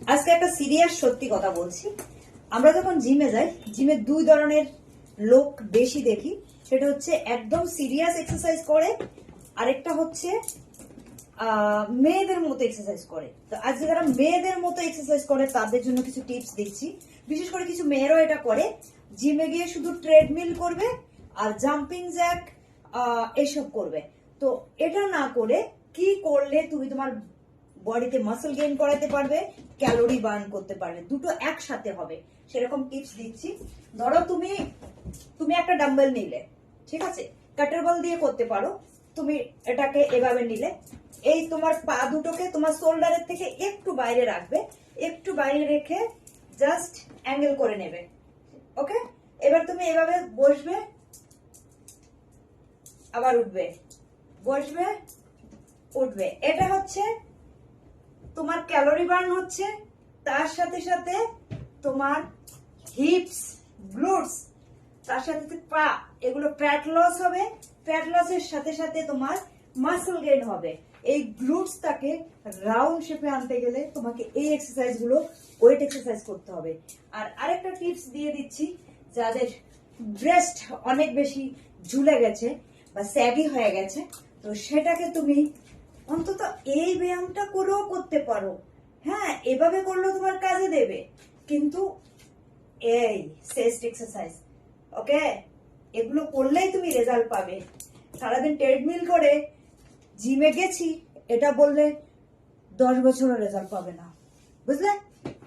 আজকে একটা সিরিয়াস সত্যি কথা বলছি। আমরা যখন জিমে যাই, জিমে দুই ধরনের লোক বেশি দেখি। সেটা হচ্ছে একদম সিরিয়াস এক্সারসাইজ করে, আরেকটা হচ্ছে মেয়েদের মতো এক্সারসাইজ করে। তো আজকে যারা মেয়েদের মতো এক্সারসাইজ করে তাদের জন্য কিছু টিপস দিচ্ছি। বিশেষ করে কিছু মেয়েরাও এটা করে, জিমে গিয়ে শুধু ট্রেডমিল করবে আর জাম্পিং জ্যাক এসব করবে। তো এটা না করে কি করলে তুমি তোমার বডিতে মাসল গেইন করাতে পারবে, ক্যালোরি বার্ন করতে পারবে, দুটো একসাথে হবে, সেরকম টিপস দিচ্ছি। ধরো তুমি তুমি একটা ডাম্বেল নিলে, ঠিক আছে, কাটার বল দিয়ে করতে পারো। তুমি এটাকে এভাবে নিলে, এই তোমার পা দুটোকে তোমার শোল্ডারের থেকে একটু বাইরে রাখবে, একটু বাইরে রেখে জাস্ট অ্যাঙ্গেল করে নেবে। ওকে, এবার তুমি এভাবে বসবে, আবার উঠবে, বসবে, উঠবে। এটা হচ্ছে তোমার ক্যালোরি বার্ন হচ্ছে, তার সাথে সাথে তোমার হিপস, গ্লুটস, তার সাথে সাথে পা, এগুলো ফ্যাট লস হবে। ফ্যাট লসের সাথে সাথে তোমার মাসল গেইন হবে। এই গ্লুটসটাকে রাউন্ড শেপে আনতে গেলে তোমাকে এই এক্সারসাইজ গুলো, ওয়েট এক্সারসাইজ করতে হবে। আর আরেকটা টিপস দিয়ে দিচ্ছি, যাদের ব্রেস্ট অনেক বেশি ঝুলে গেছে বা স্যাগি হয়ে গেছে, তো সেটাকে তুমি অন্তত এই ব্যায়ামটা করেও করতে পারো। হ্যাঁ, এভাবে করলেও তোমার কাজে দেবে, কিন্তু এই চেস্ট এক্সারসাইজ, ওকে, এগুলো করলেই তুমি রেজাল্ট পাবে। সারাদিন ট্রেডমিল করে জিমে গেছি এটা বললে 10 বছরও রেজাল্ট পাবে না, বুঝলে?